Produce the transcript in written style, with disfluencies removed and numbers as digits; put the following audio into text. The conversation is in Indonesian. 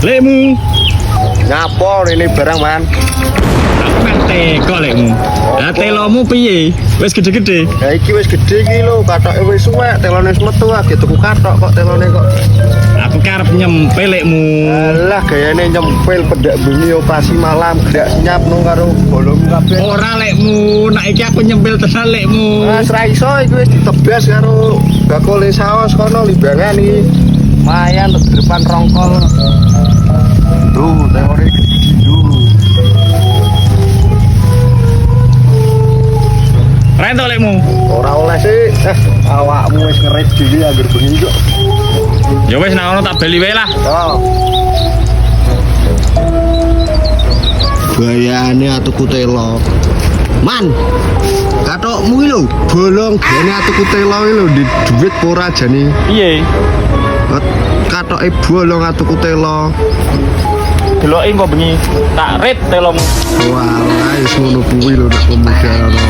Lekmu. Nyapa ini barang man. Aku kan teko lekmu. Lah telomu piye? Wis gede-gede. Ya iki wis gede iki lho, kathoke wis suwek, telone wis metu age tuku kathok kok telone kok. Aku karep nyempil lekmu. Alah gayane nyempil pedak bengi operasi malam, gak senyap nang karo bolong kabeh. Ora lekmu, nek iki aku nyempil tenan lekmu. Wes ra iso iki wis ditebas karo bakule saos kono limbangan iki. Mayan di depan rongkol. Duh, teori. Duh. Rento lekmu. Ora oleh sih. Awakmu wis ngerit dhewe anggere bengi kok. Ya wis nek ono tak beli wae lah. Oh. Bayane atuku telo. Man. Kathokmu iki lho, bolong gene atuku telo iki lho, di dhuwit ora jane. Piye? Kathoke bolong atuku telo. Deloki kok bengi tak rit telomu. Walah, wis ngono kuwi lho nek pemuda ana.